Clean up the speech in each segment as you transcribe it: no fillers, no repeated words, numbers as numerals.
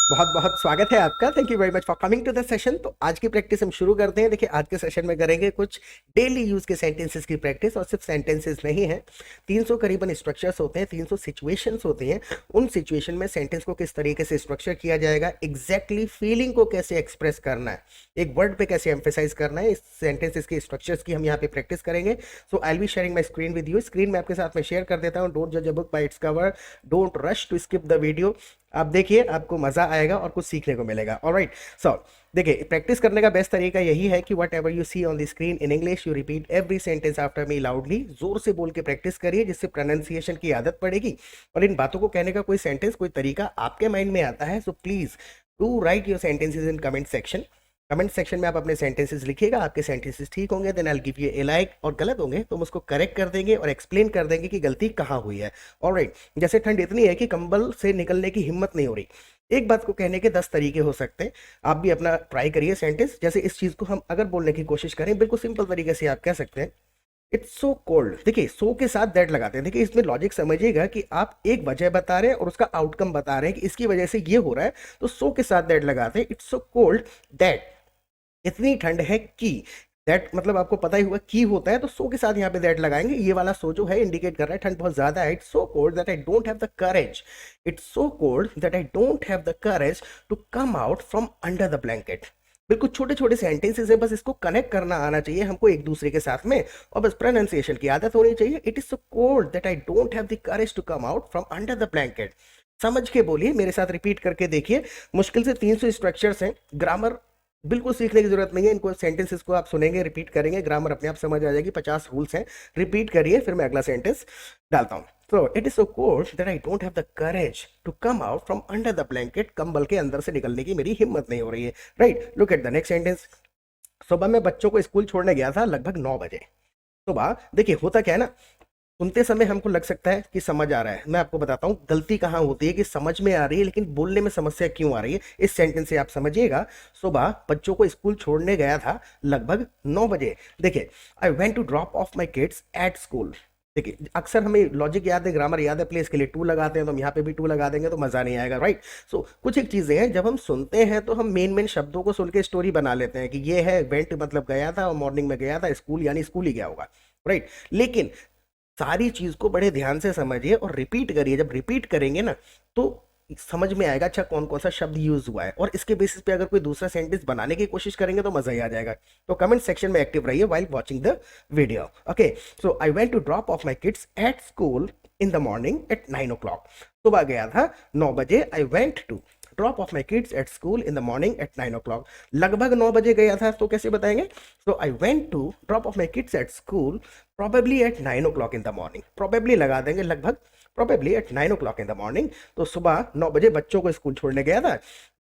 बहुत बहुत स्वागत है आपका। Thank you very much for coming to the session. तो आज की प्रैक्टिस हम शुरू करते हैं। देखिए, आज के सेशन में करेंगे कुछ डेली यूज के सेंटेंसेस की प्रैक्टिस। और सिर्फ सेंटेंसेस नहीं है, 300 करीबन स्ट्रक्चर्स होते हैं, 300 सिचुएशंस होती हैं। उन सिचुएशन में सेंटेंस को किस तरीके से स्ट्रक्चर किया जाएगा, एग्जैक्टली फीलिंग को कैसे एक्सप्रेस करना है, एक वर्ड पे कैसे एम्फेसाइज करना है, इस सेंटेंसेस के स्ट्रक्चर्स की हम यहाँ पे प्रैक्टिस करेंगे। So I will sharing my screen with you. Screen में आपके साथ में शेयर कर देता हूँ। डोंट जज a book by its cover, don't rush to skip the video. आप देखिए, आपको मजा आएगा और कुछ सीखने को मिलेगा। ऑलराइट, सो देखिए, प्रैक्टिस करने का बेस्ट तरीका यही है कि whatever you see on the screen in English, you repeat every sentence after me loudly. जोर से बोल के प्रैक्टिस करिए, जिससे प्रोनाउंसिएशन की आदत पड़ेगी और इन बातों को कहने का कोई सेंटेंस, कोई तरीका आपके माइंड में आता है। So please do write your sentences in comment section. Comment section में आप अपने सेंटेंसेस लिखिएगा। आपके सेंटेंसेस ठीक होंगे then I will give you a like, और गलत होंगे तो हम उसको करेक्ट कर देंगे और एक्सप्लेन कर देंगे कि गलती कहाँ हुई है। ऑलराइट, जैसे ठंड इतनी है कि कंबल से निकलने की हिम्मत नहीं हो रही। एक बात को कहने के 10 तरीके हो सकते हैं। आप भी अपना ट्राई करिए सेंटेंस। जैसे इस चीज को हम अगर बोलने की कोशिश करें, बिल्कुल सिंपल तरीके से आप कह सकते हैं, इट्स सो कोल्ड। देखिए, सो के साथ दैट लगाते हैं। देखिए, इसमें लॉजिक समझिएगा कि आप एक वजह बता रहे हैं और उसका आउटकम बता रहे हैं कि इसकी वजह से ये हो रहा है, तो सो के साथ दैट लगाते हैं। इट्स सो कोल्ड दैट, इतनी ठंड है कि। दैट मतलब आपको पता ही हुआ की होता है, तो सो के साथ यहाँ पे दैट लगाएंगे। ये वाला सो जो है इंडिकेट कर रहा है ठंड बहुत ज्यादा है। It's so cold that I don't have the courage, it's so cold that I don't have the courage to come out from under the blanket. बिल्कुल छोटे छोटे सेंटेंसेस है, बस इसको कनेक्ट करना आना चाहिए हमको एक दूसरे के साथ में, और बस प्रोनाउंसिएशन की आदत होनी चाहिए। It is so cold that I don't have the courage to come out from under the blanket. समझ के बोलिए, मेरे साथ रिपीट करके देखिए। मुश्किल से 300 स्ट्रक्चर्स हैं। ग्रामर बिल्कुल सीखने की जरूरत नहीं है। इनको सेंटेंसेस को आप सुनेंगे, रिपीट करेंगे, ग्रामर अपने आप समझ आ जाएगी। 50 रूल्स हैं, रिपीट करिए, फिर मैं अगला सेंटेंस डालता हूँ। So it is so cold that I don't have the courage to come out from under the blanket. कंबल के अंदर से निकलने की मेरी हिम्मत नहीं हो रही है। Right, look at the next sentence. सुबह मैं बच्चों को स्कूल छोड़ने गया था लगभग 9 बजे। सुबह देखिए, होता क्या है ना, सुनते समय हमको लग सकता है कि समझ आ रहा है। मैं आपको बताता हूँ गलती कहाँ होती है, कि समझ में आ रही है लेकिन बोलने में समस्या क्यों आ रही है। इस सेंटेंस से आप समझिएगा। सुबह बच्चों को स्कूल छोड़ने गया था लगभग 9 बजे। देखिए, I went to drop off my kids at school. देखिए, अक्सर हमें लॉजिक याद है, ग्रामर याद है, प्लेस के लिए टू लगाते हैं, तो हम यहाँ पे भी टू लगा देंगे तो मजा नहीं आएगा। राइट, सो कुछ एक चीजें हैं, जब हम सुनते हैं तो हम मेन मेन शब्दों को सुन के स्टोरी बना लेते हैं कि ये है वेंट मतलब गया था, और मॉर्निंग में गया था स्कूल, यानी स्कूल ही गया होगा। राइट, लेकिन सारी चीज को बड़े ध्यान से समझिए और रिपीट करिए। जब रिपीट करेंगे ना, तो समझ में आएगा अच्छा कौन कौन सा शब्द यूज हुआ है, और इसके बेसिस पे अगर कोई दूसरा सेंटेंस बनाने की कोशिश करेंगे तो मजा ही आ जाएगा। तो कमेंट सेक्शन में एक्टिव रहिए while watching the video. Okay, so I went to drop off my kids at school in the morning at 9 o'clock। सुबह गया था 9 बजे। I went to drop off my kids at school in the morning at 9 o'clock। लगभग 9 बजे गया था, तो कैसे बताएंगे? So I went to drop off my kids at school probably at 9 o'clock in the morning। probably लगा देंगे, लगभग probably at 9 o'clock in the morning। तो सुबह 9 बजे बच्चों को स्कूल छोड़ने गया था।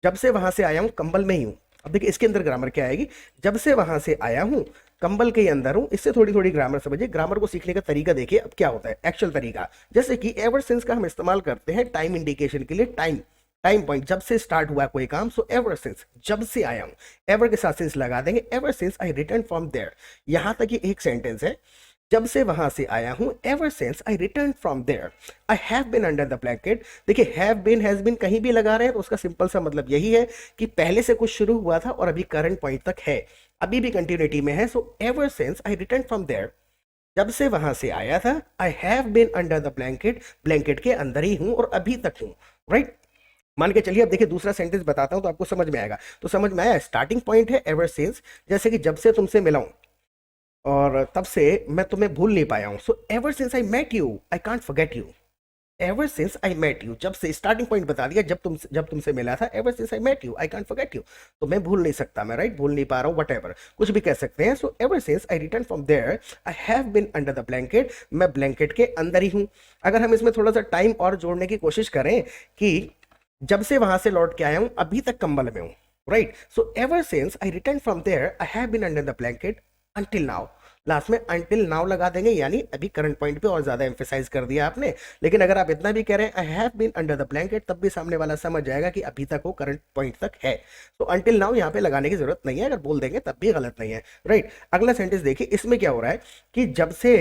जब से वहां से आया हूँ कंबल में ही हूँ। अब देखिए, इसके अंदर ग्रामर क्या आएगी, जब से वहां से आया हूँ कंबल के अंदर हूँ। इससे थोड़ी थोड़ी ग्रामर समझिए। ग्रामर को सीखने का तरीका देखिए अब क्या होता है, एक्चुअल तरीका। जैसे कि एवर सिंस का हम इस्तेमाल करते हैं टाइम इंडिकेशन के लिए। टाइम, टाइम पॉइंट, जब से स्टार्ट हुआ कोई काम। सो एवर सिंस, जब से आया हूं, एवर के साथ सिंस लगा देंगे। Ever since I return from there. यहां तक ये एक सेंटेंस है, जब से वहां से आया हूं। Ever since I return from there I have been under the blanket. देखिए, हैव बीन, हैज बीन कहीं भी लगा रहे हैं तो उसका सिंपल सा मतलब यही है कि पहले से कुछ शुरू हुआ था और अभी करंट पॉइंट तक है, अभी भी कंटिन्यूटी में है। So ever since I return from there, जब से वहां से आया था। I have been under the blanket, blanket के अंदर ही हूं और अभी तक हूं। राइट, मान के चलिए। अब देखिए, दूसरा सेंटेंस बताता हूं तो आपको समझ में आएगा। तो समझ में आया, स्टार्टिंग पॉइंट है एवर सिंस, जैसे कि जब से तुमसे मिला हूं और तब से मैं तुम्हें भूल नहीं पाया हूं। So ever since I met you I can't forget you. Ever since I met you, जब से, स्टार्टिंग पॉइंट बता दिया, जब तुमसे मिला था। Ever since I met you I can't forget you, तो मैं भूल नहीं सकता, मैं राइट, भूल नहीं पा रहा हूँ, वट कुछ भी कह सकते हैं। So ever since I return from there I have been under the blanket, मैं ब्लैंकेट के अंदर ही हूँ। अगर हम इसमें थोड़ा सा टाइम और जोड़ने की कोशिश करें कि जब से वहां से लौट के आया हूं अभी तक कंबल में हूं। Right, so ever since I return from there I have been under the blanket until now. Last में अंटिल नाउ लगा देंगे, यानी अभी करंट पॉइंट पे और ज्यादा एम्फेसाइज कर दिया आपने। लेकिन अगर आप इतना भी कह रहे हैं I have been under the blanket, तब भी सामने वाला समझ जाएगा कि अभी तक वो करंट पॉइंट तक है। तो अंटिल नाउ यहाँ पे लगाने की जरूरत नहीं है, अगर बोल देंगे तब भी गलत नहीं है। राइट, अगला सेंटेंस देखिए, इसमें क्या हो रहा है कि जब से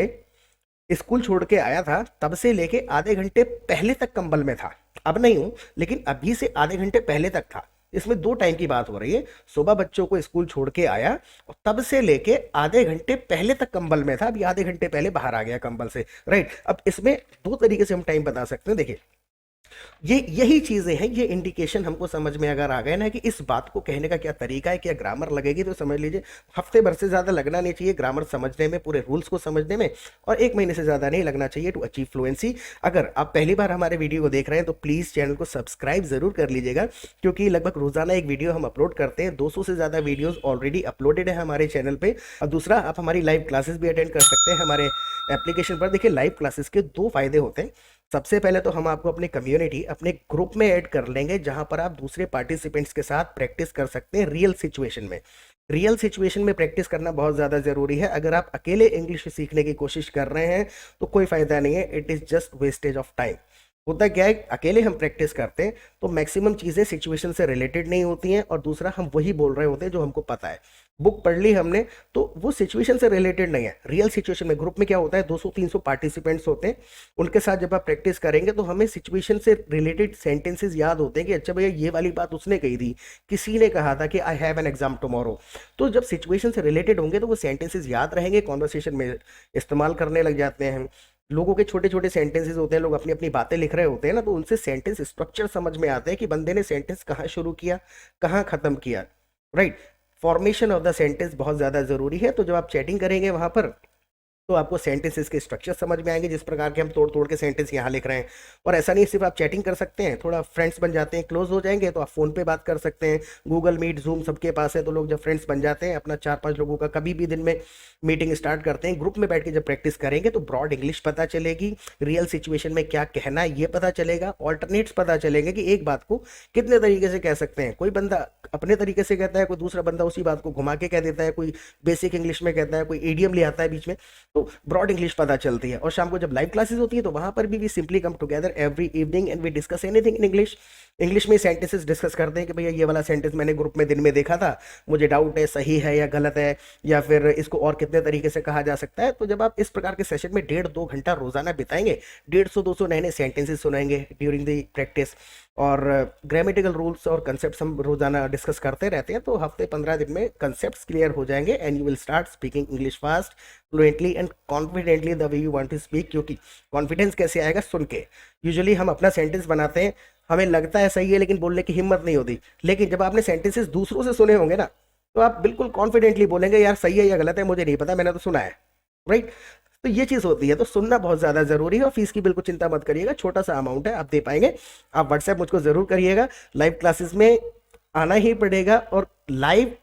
स्कूल छोड़ के आया था तब से लेके आधे घंटे पहले तक कंबल में था। अब नहीं हूं, लेकिन अभी से आधे घंटे पहले तक था। इसमें दो टाइम की बात हो रही है। सुबह बच्चों को स्कूल छोड़ के आया और तब से लेके आधे घंटे पहले तक कंबल में था, अभी आधे घंटे पहले बाहर आ गया कंबल से। राइट, अब इसमें दो तरीके से हम टाइम बता सकते हैं। देखिए, ये यही चीजें हैं, ये इंडिकेशन हमको समझ में अगर आ गए ना कि इस बात को कहने का क्या तरीका है, क्या ग्रामर लगेगी, तो समझ लीजिए हफ्ते भर से ज्यादा लगना नहीं चाहिए ग्रामर समझने में, पूरे रूल्स को समझने में, और एक महीने से ज्यादा नहीं लगना चाहिए टू अचीव फ्लुएंसी। अगर आप पहली बार हमारे वीडियो को देख रहे हैं तो प्लीज चैनल को सब्सक्राइब जरूर कर लीजिएगा, क्योंकि लगभग रोजाना एक वीडियो हम अपलोड करते हैं। 200 से ज्यादा वीडियोस ऑलरेडी अपलोडेड है हमारे चैनल पे। और दूसरा, आप हमारी लाइव क्लासेस भी अटेंड कर सकते हैं हमारे एप्लीकेशन पर। देखिए, लाइव क्लासेस के दो फायदे होते हैं। सबसे पहले तो हम आपको अपनी कम्युनिटी, अपने ग्रुप में ऐड कर लेंगे, जहां पर आप दूसरे पार्टिसिपेंट्स के साथ प्रैक्टिस कर सकते हैं रियल सिचुएशन में। रियल सिचुएशन में प्रैक्टिस करना बहुत ज़्यादा ज़रूरी है। अगर आप अकेले इंग्लिश सीखने की कोशिश कर रहे हैं तो कोई फ़ायदा नहीं है, it is just wastage of time. होता क्या है, अकेले हम प्रैक्टिस करते हैं तो मैक्सिमम चीज़ें सिचुएशन से रिलेटेड नहीं होती हैं, और दूसरा हम वही बोल रहे होते हैं जो हमको पता है। बुक पढ़ ली हमने तो वो सिचुएशन से रिलेटेड नहीं है। रियल सिचुएशन में ग्रुप में क्या होता है, 200-300 पार्टिसिपेंट्स होते हैं, उनके साथ जब आप प्रैक्टिस करेंगे तो हमें सिचुएशन से रिलेटेड सेंटेंसेस याद होते हैं कि अच्छा भैया ये वाली बात उसने कही थी, किसी ने कहा था कि I have an exam tomorrow. तो जब सिचुएशन से रिलेटेड होंगे तो वो सेंटेंसेस याद रहेंगे, कॉन्वर्सेशन में इस्तेमाल करने लग जाते हैं हम। लोगों के छोटे छोटे सेंटेंसेस होते हैं, लोग अपनी अपनी बातें लिख रहे होते हैं ना, तो उनसे सेंटेंस स्ट्रक्चर समझ में आता है कि बंदे ने सेंटेंस कहाँ शुरू किया, कहाँ खत्म किया। Right, formation of the sentence बहुत ज़्यादा ज़रूरी है। तो जब आप चैटिंग करेंगे वहाँ पर तो आपको सेंटेंसेस के स्ट्रक्चर समझ में आएंगे, जिस प्रकार के हम तोड़ तोड़ के सेंटेंस यहाँ लिख रहे हैं। और ऐसा नहीं सिर्फ आप चैटिंग कर सकते हैं, थोड़ा फ्रेंड्स बन जाते हैं, क्लोज हो जाएंगे तो आप फ़ोन पे बात कर सकते हैं। गूगल मीट, जूम सबके पास है, तो लोग जब फ्रेंड्स बन जाते हैं अपना 4-5 लोगों का कभी भी दिन में मीटिंग स्टार्ट करते हैं, ग्रुप में बैठ के जब प्रैक्टिस करेंगे तो ब्रॉड इंग्लिश पता चलेगी, रियल सिचुएशन में क्या कहना है ये पता चलेगा, ऑल्टरनेट्स पता चलेंगे कि एक बात को कितने तरीके से कह सकते हैं। कोई बंदा अपने तरीके से कहता है, कोई दूसरा बंदा उसी बात को घुमा के कह देता है, कोई बेसिक इंग्लिश में कहता है, कोई ईडियम ले आता है बीच में, तो ब्रॉड इंग्लिश पता चलती है। और शाम को जब लाइव क्लासेस होती है तो वहां पर भी we simply come together every evening and we discuss anything in English. English में सेंटेंसेस डिस्कस करते हैं कि भैया ये वाला सेंटेंस मैंने ग्रुप में दिन में देखा था, मुझे डाउट है सही है या गलत है, या फिर इसको और कितने तरीके से कहा जा सकता है। तो जब आप इस प्रकार के सेशन में 1.5-2 घंटा रोजाना बिताएंगे, 150-200 नए नए सेंटेंसेस सुनाएंगे ड्यूरिंग द प्रैक्टिस, और ग्रामेटिकल रूल्स और कंसेप्ट हम रोजाना डिस्कस करते रहते हैं, तो हफ्ते 15 दिन में कंसेप्ट क्लियर हो जाएंगे and you will start speaking English fast, fluently and confidently the way you want to speak. क्योंकि कॉन्फिडेंस कैसे आएगा, सुन के। यूजुअली हम अपना सेंटेंस बनाते हैं, हमें लगता है सही है लेकिन बोलने की हिम्मत नहीं होती, लेकिन जब आपने सेंटेंसेस दूसरों से सुने होंगे ना तो आप बिल्कुल कॉन्फिडेंटली बोलेंगे यार सही है या गलत है मुझे नहीं पता, मैंने तो सुना है। राइट, तो ये चीज़ होती है। तो सुनना बहुत ज़्यादा ज़रूरी है, और फीस की बिल्कुल चिंता मत करिएगा, छोटा सा अमाउंट है, आप दे पाएंगे। आप व्हाट्सएप मुझको ज़रूर करिएगा, लाइव क्लासेस में आना ही पड़ेगा, और लाइव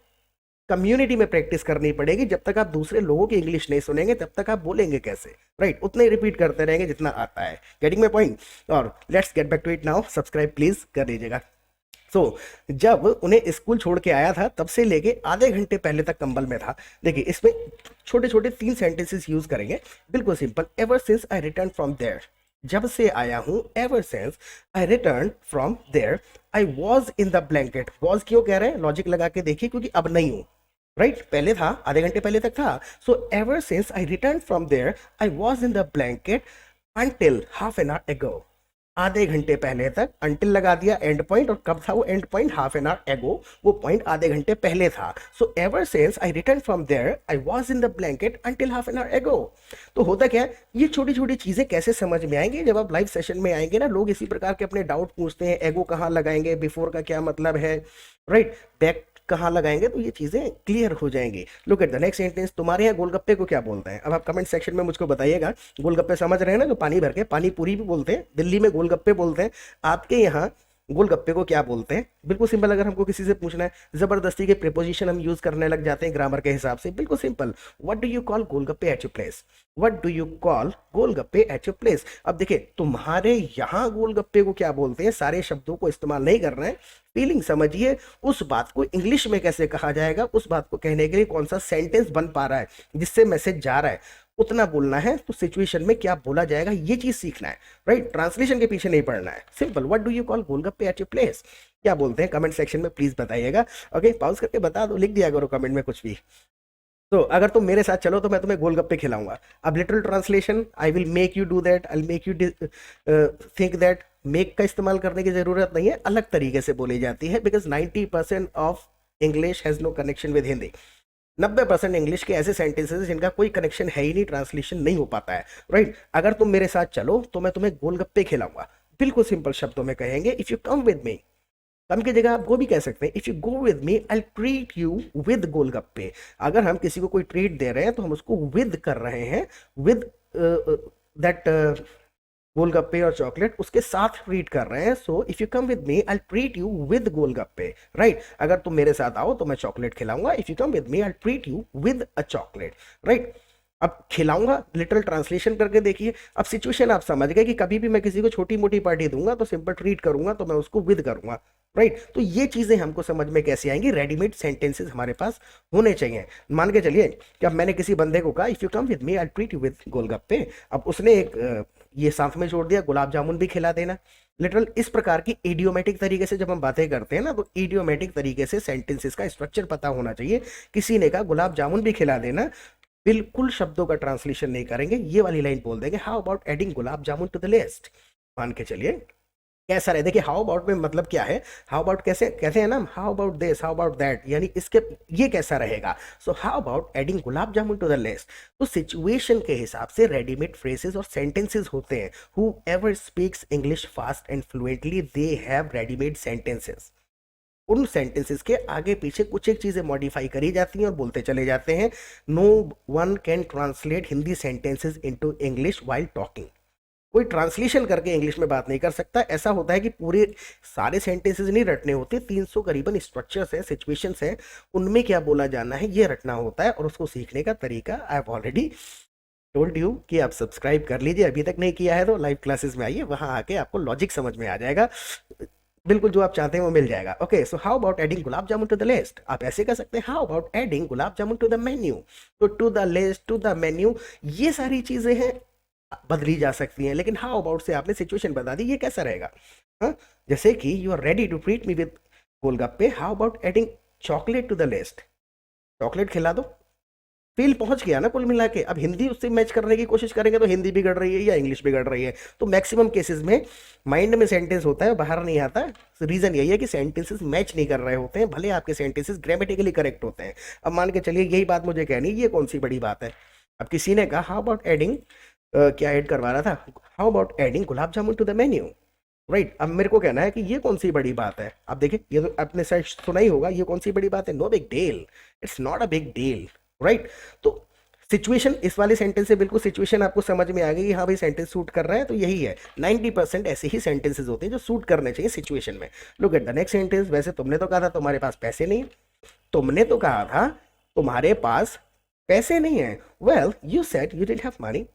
कम्युनिटी में प्रैक्टिस करनी पड़ेगी। जब तक आप दूसरे लोगों की इंग्लिश नहीं सुनेंगे तब तक आप बोलेंगे कैसे। राइट, उतना ही रिपीट करते रहेंगे जितना आता है। Getting my point. और let's get back to it now, subscribe please कर दीजिएगा। जब उन्हें स्कूल छोड़ के आया था तब से लेके आधे घंटे पहले तक कंबल में था। देखिए, इसमें छोटे छोटे 3 सेंटेंसेस यूज करेंगे, बिल्कुल simple. Ever since I return from there, जब से आया हूं, ever since I return from there, I was in the blanket. Was क्यों कह रहे हैं, लॉजिक लगा के देखिए, क्योंकि अब नहीं हूं। राइट, पहले था, आधे घंटे पहले तक था। So ever since I return from there, I was in the blanket until half an hour ago. आधे घंटे पहले तक, अंटिल लगा दिया एंड पॉइंट, और कब था वो and point, half an hour ago, वो पॉइंट आधे घंटे पहले था। So ever since I return from there, I was in the blanket until half an hour ago. तो होता क्या है, ये छोटी छोटी चीजें कैसे समझ में आएंगी, जब आप लाइव सेशन में आएंगे ना, लोग इसी प्रकार के अपने डाउट पूछते हैं, एगो कहाँ लगाएंगे, बिफोर का क्या मतलब है, राइट, बैक कहाँ लगाएंगे, तो ये चीजें क्लियर हो जाएंगी। Look at the next sentence. तुम्हारे यहाँ गोलगप्पे को क्या बोलते हैं, अब आप कमेंट सेक्शन में मुझको बताइएगा। गोलगप्पे समझ रहे हैं ना, जो पानी भर के, पानी पूरी भी बोलते हैं, दिल्ली में गोलगप्पे बोलते हैं। आपके यहाँ गोलगप्पे को क्या बोलते हैं, बिल्कुल सिंपल। अगर हमको किसी से पूछना है, जबरदस्ती के प्रीपोजिशन हम यूज करने लग जाते हैं ग्रामर के हिसाब से, बिल्कुल simple. What do you call golgappe at your place, what do you call golgappe at your place. अब देखिए, तुम्हारे यहाँ गोलगप्पे को क्या बोलते हैं, सारे शब्दों को इस्तेमाल नहीं कर रहे हैं, फीलिंग समझिए, उस बात को इंग्लिश में कैसे कहा जाएगा, उस बात को कहने के लिए कौन सा सेंटेंस बन पा रहा है जिससे मैसेज जा रहा है, उतना बोलना है। तो सिचुएशन में क्या बोला जाएगा ये चीज सीखना है। राइट, ट्रांसलेशन के पीछे नहीं पड़ना है, simple. What do you call golgappe at your place, क्या बोलते हैं, कमेंट सेक्शन में प्लीज बताइएगा। ओके, पॉज करके बता दो, लिख दिया करो कमेंट में कुछ भी। तो अगर तुम मेरे साथ चलो तो मैं तुम्हें गोलगप्पे खिलाऊंगा। अब literal translation, I will make you do that, I make you think that. Make का इस्तेमाल करने की जरूरत नहीं है, अलग तरीके से बोली जाती है, because 90% of English has no connection with Hindi. 90% English के ऐसे सेंटेंसेस जिनका कोई कनेक्शन है ही नहीं, ट्रांसलेशन नहीं हो पाता है, राइट। अगर तुम मेरे साथ चलो तो मैं तुम्हें गोलगप्पे खिलाऊंगा। बिल्कुल सिंपल शब्दों में कहेंगे, if you come with me. Come की जगह आप वो भी कह सकते हैं, if you go with me I treat you with golgappe. अगर हम किसी को कोई ट्रीट दे रहे हैं तो हम उसको विद कर रहे हैं, विद दैट गोलगप्पे और चॉकलेट उसके साथ ट्रीट कर रहे हैं। So if you come with me I treat you with golgappe, right. अगर तुम मेरे साथ आओ तो मैं चॉकलेट खिलाऊंगा। If you come with me I treat you with a chocolate, right. अब खिलाऊंगा लिटरल ट्रांसलेशन करके देखिए। अब सिचुएशन आप समझ गए कि कभी भी मैं किसी को छोटी मोटी पार्टी दूंगा तो सिंपल ट्रीट करूंगा तो मैं उसको विद करूंगा, राइट। तो ये चीजें हमको समझ में कैसे आएंगी, रेडीमेड सेंटेंसेस हमारे पास होने चाहिए। मान के चलिए कि अब मैंने किसी बंदे को कहा if you come with me I treat you with golgappe. अब उसने एक ये साथ में जोड़ दिया, गुलाब जामुन भी खिला देना। लिटरल इस प्रकार की इडियोमेटिक तरीके से जब हम बातें करते हैं ना, तो इडियोमेटिक तरीके से सेंटेंसेस का स्ट्रक्चर पता होना चाहिए। किसी ने कहा गुलाब जामुन भी खिला देना, बिल्कुल शब्दों का ट्रांसलेशन नहीं करेंगे, ये वाली लाइन बोल देंगे, how about adding gulab jamun to the list. मान के चलिए कैसा रहे, देखिए हाउ अबाउट में मतलब क्या है। हाउ अबाउट कैसे कहते हैं ना, how about this, how about that, यानी इसके ये कैसा रहेगा। So how about adding gulab jamun to the list. तो सिचुएशन के हिसाब से रेडीमेड फ्रेजेस और सेंटेंसेस होते हैं। Whoever speaks English fast and fluently they have readymade sentences. उन सेंटेंसेस के आगे पीछे कुछ एक चीजें मॉडिफाई करी जाती हैं और बोलते चले जाते हैं। No one can translate Hindi sentences into English while talking. कोई ट्रांसलेशन करके इंग्लिश में बात नहीं कर सकता। ऐसा होता है कि पूरे सारे सेंटेंसेस नहीं रटने होते, 300 करीबन स्ट्रक्चर्स हैं, सिचुएशंस हैं, उनमें क्या बोला जाना है ये रटना होता है। और उसको सीखने का तरीका I have already told you कि आप सब्सक्राइब कर लीजिए। अभी तक नहीं किया है तो लाइव क्लासेस में आइए, वहां आके आपको लॉजिक समझ में आ जाएगा। बिल्कुल जो आप चाहते हैं वो मिल जाएगा। Okay, so how about adding gulab jamun to the list. आप ऐसे कर सकते हैं, how about adding gulab jamun to the menu. तो to the list, to the menu, ये सारी चीजें हैं बदली जा सकती हैं। लेकिन हाउ अबाउट से आपने सिचुएशन बता दी, ये कैसा रहेगा। हाँ, जैसे कि you are ready to treat me with golgappe, how about adding chocolate to the list. Chocolate खिला दो, फील पहुंच गया ना कुल मिला के। अब हिंदी उससे मैच करने की कोशिश करेंगे तो हिंदी बिगड़ रही है या इंग्लिश बिगड़ रही है। तो मैक्सिमम केसेस में माइंड में सेंटेंस होता है, बाहर नहीं आता। रीजन यही है कि सेंटेंसेस मैच नहीं कर रहे होते हैं, भले आपके सेंटेंसेस ग्रामेटिकली करेक्ट होते हैं। अब मान के चलिए यही बात मुझे कहनी, ये कौन सी बड़ी बात है। अब किसी ने कहा हाउ अबाउट एडिंग, क्या ऐड करवा रहा था, how about adding gulab jamun to the menu, right. अब मेरे को कहना है कि ये कौन सी बड़ी बात है। अब देखिए ये तो आपने शायद सुना ही होगा, ये कौन सी बड़ी बात है, no big deal, it's not a big deal, right. तो सिचुएशन, इस वाले सेंटेंस से बिल्कुल सिचुएशन आपको समझ में आ गई कि हाँ भाई सेंटेंस सूट कर रहा है। तो यही है, 90% ऐसे ही सेंटेंसेस होते हैं जो सूट करने चाहिए सिचुएशन में। Look at the next sentence. वैसे तुमने तो कहा था तुम्हारे पास पैसे नहीं है, तुमने तो कहा था तुम्हारे पास पैसे नहीं है। Well you said you didn't have money,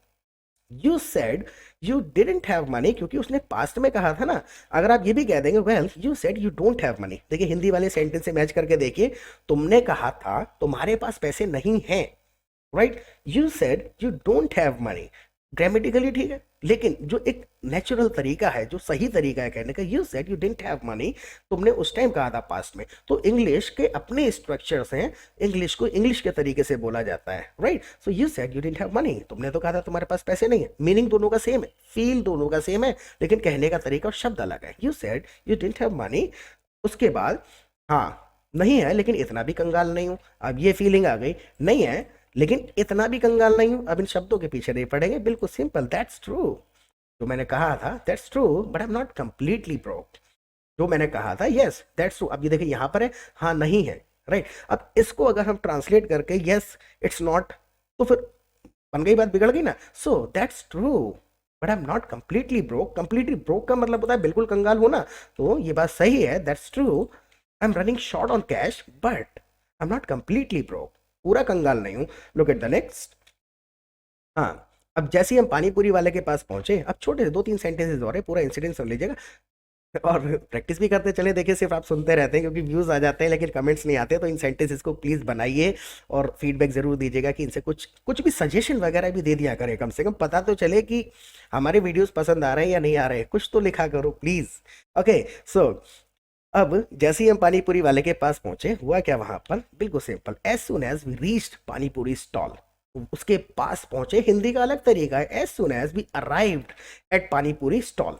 you said you didn't have money, क्योंकि उसने पास्ट में कहा था ना। अगर आप ये भी कह देंगे well you said you don't have money, देखिए हिंदी वाले सेंटेंस से मैच करके देखिए, तुमने कहा था तुम्हारे पास पैसे नहीं हैं, right. You said you don't have money, grammatically ठीक है, लेकिन जो एक नेचुरल तरीका है, जो सही तरीका है कहने का, you said you didn't have money, तुमने उस टाइम कहा था पास्ट में। तो इंग्लिश के अपने स्ट्रक्चर्स हैं, इंग्लिश को इंग्लिश के तरीके से बोला जाता है, right. So you said you didn't have money, तुमने तो कहा था तुम्हारे पास पैसे नहीं है। मीनिंग दोनों का सेम है, फील दोनों का सेम है, लेकिन कहने का तरीका और शब्द अलग है। You said you didn't have money, उसके बाद हाँ नहीं है लेकिन इतना भी कंगाल नहीं हूं। अब ये फीलिंग आ गई, नहीं है लेकिन इतना भी कंगाल नहीं हूं। अब इन शब्दों के पीछे नहीं पड़ेंगे, बिल्कुल सिंपल, दैट्स ट्रू। जो मैंने कहा था that's true, but I am not completely broke. जो मैंने कहा था यस दैट्स ट्रू। अब ये देखिए यहां पर है हाँ नहीं है, राइट। अब इसको अगर हम ट्रांसलेट करके यस इट्स नॉट, तो फिर बन गई बात, बिगड़ गई ना। So that's true but I am not completely broke. Completely broke का मतलब होता है बिल्कुल कंगाल होना। तो ये बात सही है, that's true, I am running short on cash but I am not completely broke, पूरा कंगाल नहीं हूं। Look at the next. हाँ, अब जैसे ही हम पानी पूरी वाले के पास पहुंचे, अब छोटे से 2-3 सेंटेंसेस और है, पूरा इंसिडेंट सुन लीजिएगा और प्रैक्टिस भी करते चले। देखिए सिर्फ आप सुनते रहते हैं क्योंकि व्यूज आ जाते हैं लेकिन कमेंट्स नहीं आते। तो इन सेंटेंसेस को प्लीज बनाइए और फीडबैक जरूर दीजिएगा कि इनसे कुछ कुछ भी सजेशन वगैरह भी दे दिया करें, कम से कम पता तो चले कि हमारे वीडियोस पसंद आ रहे हैं या नहीं आ रहे हैं। कुछ तो लिखा करो प्लीज। ओके, सो अब जैसे ही हम पानी पूरी वाले के पास पहुंचे, हुआ क्या वहां पर, बिल्कुल simple, as soon as we reached pani puri stall, उसके पास पहुंचे, हिंदी का अलग तरीका है, as soon as we arrived at pani puri stall,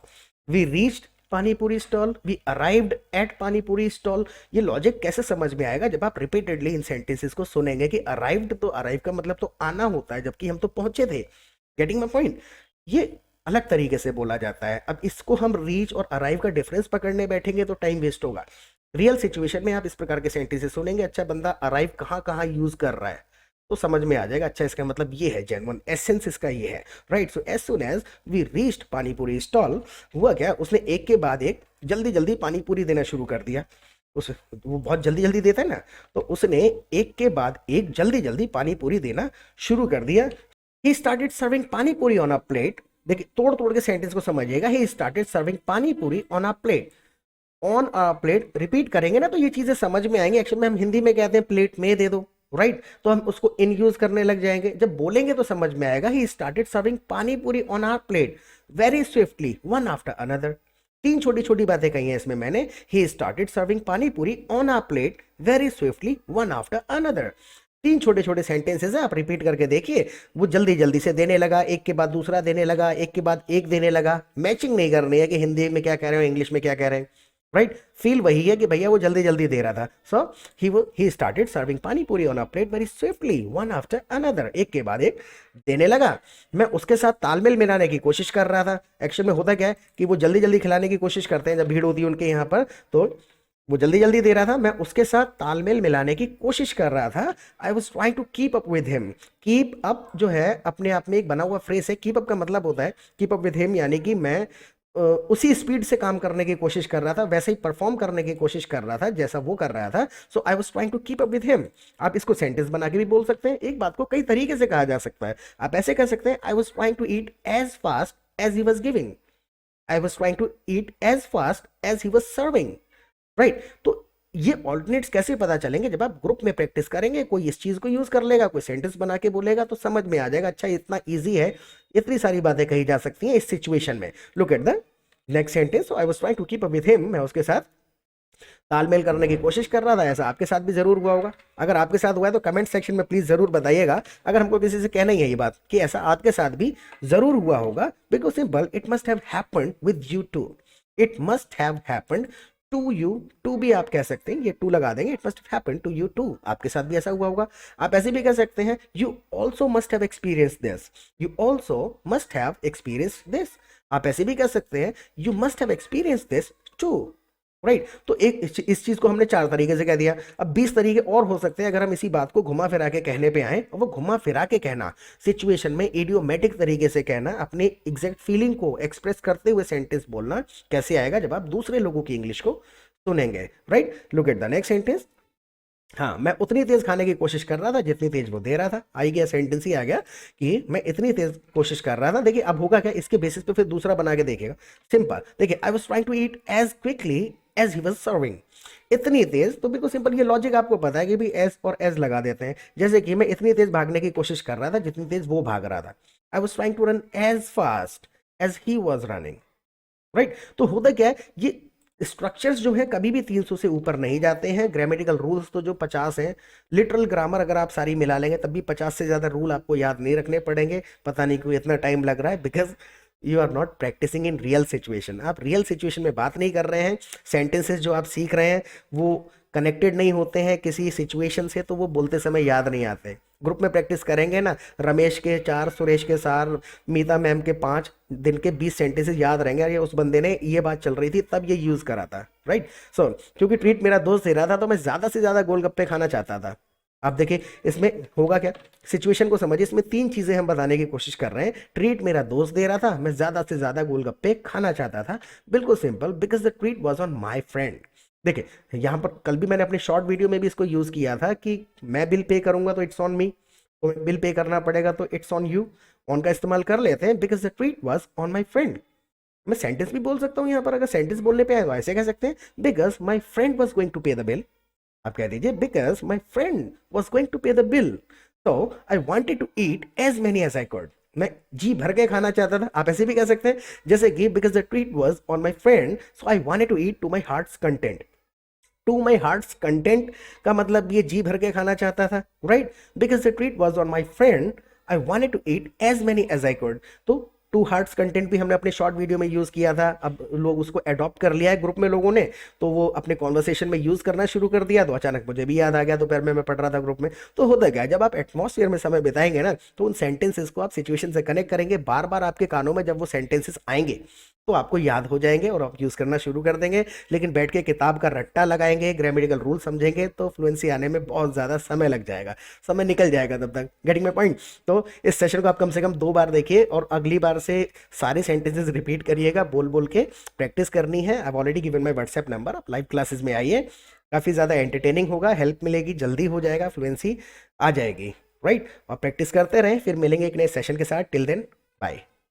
we reached pani puri stall, we arrived at pani puri stall. ये लॉजिक कैसे समझ में आएगा, जब आप रिपीटेडली इन सेंटेंसेस को सुनेंगे कि अराइव्ड, तो अराइव का मतलब तो आना होता है, जबकि हम तो पहुंचे थे। Getting my point? ये अलग तरीके से बोला जाता है। अब इसको हम रीच और अराइव का डिफरेंस पकड़ने बैठेंगे तो टाइम वेस्ट होगा। रियल सिचुएशन में आप इस प्रकार के सेंटेंसेस सुनेंगे, अच्छा बंदा अराइव कहाँ कहाँ यूज कर रहा है, तो समझ में आ जाएगा, अच्छा इसका मतलब ये है, जेन्युइन एसेंस इसका ये है, right. So as soon as we reached pani puri stall, हुआ क्या, उसने एक के बाद एक जल्दी जल्दी पानी पूरी देना शुरू कर दिया। उस वो बहुत जल्दी जल्दी देता है ना, तो उसने एक के बाद एक जल्दी जल्दी पानी पूरी देना शुरू कर दिया। He started serving pani puri on a plate. देखिए तोड़ तोड़ के सेंटेंस को समझिएगा, he started serving pani puri on a plate, on a plate repeat करेंगे ना तो ये चीजें समझ में आएंगी। एक्चुअली में हम हिंदी में कहते हैं प्लेट में दे दो, राइट, तो हम उसको इन यूज करने लग जाएंगे, जब बोलेंगे तो समझ में आएगा। He started serving pani puri on our plate very swiftly one after another. तीन छोटी छोटी बातें कही हैं इसमें मैंने, he started serving pani puri on our plate very swiftly one after another. तीन छोटे छोटे सेंटेंसेस हैं, आप रिपीट करके देखिए। वो जल्दी जल्दी से देने लगा, एक के बाद दूसरा देने लगा, एक के बाद एक देने लगा। मैचिंग नहीं करनी है कि हिंदी में क्या कह रहे हो, इंग्लिश में क्या कह रहे हैं, राइट। फील वही है कि भैया वो जल्दी जल्दी दे रहा था। सो he started serving pani puri on a plate very swiftly one after another, एक के बाद एक देने लगा। मैं उसके साथ तालमेल मिलाने की कोशिश कर रहा था। एक्चुअल में होता क्या है कि वो जल्दी जल्दी खिलाने की कोशिश करते हैं, जब भीड़ होती है उनके यहाँ पर, तो वो जल्दी जल्दी दे रहा था, मैं उसके साथ तालमेल मिलाने की कोशिश कर रहा था। I was trying to keep up with him. Keep up जो है अपने आप में एक बना हुआ फ्रेज है। कीप अप का मतलब होता है कीप अप विद हिम, यानी कि मैं उसी स्पीड से काम करने की कोशिश कर रहा था, वैसे ही परफॉर्म करने की कोशिश कर रहा था जैसा वो कर रहा था। So I was trying to keep up with him. आप इसको सेंटेंस बना के भी बोल सकते हैं, एक बात को कई तरीके से कहा जा सकता है। आप ऐसे कह सकते हैं, I was trying to eat as fast as he was giving, I was trying to eat as fast as he was serving, right. तो ये ऑल्टरनेट्स कैसे पता चलेंगे, जब आप ग्रुप में प्रैक्टिस करेंगे, कोई इस चीज को यूज कर लेगा, कोई सेंटेंस बना के बोलेगा, तो समझ में आ जाएगा, अच्छा इतना इजी है, इतनी सारी बातें कही जा सकती हैं इस सिचुएशन में। Look at the next sentence, I was trying to keep up with him, मैं उसके साथ तालमेल करने की कोशिश कर रहा था। ऐसा आपके साथ भी जरूर हुआ होगा। अगर आपके साथ हुआ है तो कमेंट सेक्शन में प्लीज जरूर बताइएगा। अगर हमको किसी से कहना ही है ये बात कि ऐसा आपके साथ भी जरूर हुआ होगा, because simple, it must have happened with you too, it must have happened to you, too भी आप कह सकते हैं, ये टू लगा देंगे, it must happen to you too, आपके साथ भी ऐसा हुआ होगा। आप ऐसे भी कह सकते हैं, you also must have experience this, you also must have experience this. आप ऐसे भी कह सकते हैं, you must have experience this too, right. तो एक इस चीज को हमने 4 तरीके से कह दिया। अब 20 तरीके और हो सकते हैं अगर हम इसी बात को घुमा फिरा के कहने पे आए। और वो घुमा फिरा के कहना, सिचुएशन में इडियोमेटिक तरीके से कहना, अपने एग्जैक्ट फीलिंग को एक्सप्रेस करते हुए सेंटेंस बोलना कैसे आएगा, जब आप दूसरे लोगों की इंग्लिश को सुनेंगे, right. Look at the next sentence. हाँ, मैं उतनी तेज खाने की कोशिश कर रहा था जितनी तेज वो दे रहा था। आई गया, सेंटेंस ही आ गया कि मैं इतनी तेज कोशिश कर रहा था। देखिए अब होगा क्या, इसके बेसिस पे फिर दूसरा बना के देखेगा। सिंपल, देखिए, I was trying to eat as quickly as he was serving. इतनी तेज, तो बिल्कुल सिंपल, ये लॉजिक आपको पता है कि भी एज और एज लगा देते हैं। जैसे कि मैं इतनी तेज भागने की कोशिश कर रहा था जितनी तेज वो भाग रहा था। I was trying to run as fast as he was running, right. तो होता क्या है, ये स्ट्रक्चर्स जो है कभी भी 300 से ऊपर नहीं जाते हैं। ग्रामेटिकल रूल्स तो जो 50 हैं, लिटरल ग्रामर अगर आप सारी मिला लेंगे तब भी 50 से ज़्यादा रूल आपको याद नहीं रखने पड़ेंगे। पता नहीं क्यों इतना टाइम लग रहा है, because you are not practising in real situation. आप रियल सिचुएशन में बात नहीं कर रहे हैं। सेंटेंसेस जो आप सीख रहे हैं वो कनेक्टेड नहीं होते हैं किसी सिचुएशन से, तो वो बोलते समय याद नहीं आते। ग्रुप में प्रैक्टिस करेंगे ना, रमेश के 4, सुरेश के 4, मीता मैम के 5 दिन के 20 सेंटेंसेस याद रहेंगे। अरे उस बंदे ने ये बात चल रही थी तब ये यूज करा था, राइट। सो क्योंकि ट्रीट मेरा दोस्त दे रहा था तो मैं ज्यादा से ज्यादा गोलगप्पे खाना चाहता था। आप देखिए इसमें होगा क्या, सिचुएशन को समझिए। इसमें 3 चीजें हम बताने की कोशिश कर रहे हैं। ट्रीट मेरा दोस्त दे रहा था, मैं ज्यादा से ज्यादा गोलगप्पे खाना चाहता था। बिल्कुल simple, because the treat was on my friend. देखिए यहाँ पर कल भी मैंने अपने शॉर्ट वीडियो में भी इसको यूज किया था कि मैं बिल पे करूंगा तो इट्स ऑन मी, तो बिल पे करना पड़ेगा तो इट्स ऑन यू। ऑन का इस्तेमाल कर लेते हैं, because the treat was on my friend. मैं सेंटेंस भी बोल सकता हूँ यहाँ पर, अगर सेंटेंस बोलने पे आए तो ऐसे कह सकते हैं, because my friend was going to pay the bill. आप कह दीजिए, because my friend was going to pay the bill, तो I wanted to eat as many as I could. मैं जी भर के खाना चाहता था। आप ऐसे भी कह सकते हैं जैसे कि because the treat was on my friend so I wanted to eat to my heart's content. To my heart's content का मतलब ये जी भर के खाना चाहता था, right, because the treat was on my friend, I wanted to eat as many as I could. तो टू हार्ट्स कंटेंट भी हमने अपने शॉर्ट वीडियो में यूज किया था, अब लोग उसको अडॉप्ट कर लिया है ग्रुप में लोगों ने, तो वो अपने कॉन्वर्सेशन में यूज करना शुरू कर दिया। तो अचानक मुझे भी याद आ गया, दोपहर में मैं पढ़ रहा था ग्रुप में। तो होता क्या है, जब आप एटमॉस्फेयर में समय बिताएंगे ना, तो उन सेंटेंसेस को आप सिचुएशन से कनेक्ट करेंगे, बार बार आपके कानों में जब वो सेंटेंसेस आएंगे तो आपको याद हो जाएंगे और आप यूज करना शुरू कर देंगे। लेकिन बैठ के किताब का रट्टा लगाएंगे, ग्रामेटिकल रूल समझेंगे, तो फ्लुएंसी आने में बहुत ज़्यादा समय लग जाएगा, समय निकल जाएगा तब तक। Getting my point? तो इस सेशन को आप कम से कम 2 बार देखिए और अगली बार से सारे सेंटेंसेस रिपीट करिएगा, बोल बोल के प्रैक्टिस करनी है। I already given my WhatsApp number, आप लाइव क्लासेस में आइए, काफ़ी ज़्यादा एंटरटेनिंग होगा, हेल्प मिलेगी, जल्दी हो जाएगा, फ्लुएंसी आ जाएगी, राइट। और प्रैक्टिस करते रहें, फिर मिलेंगे एक नए सेशन के साथ। Till then bye.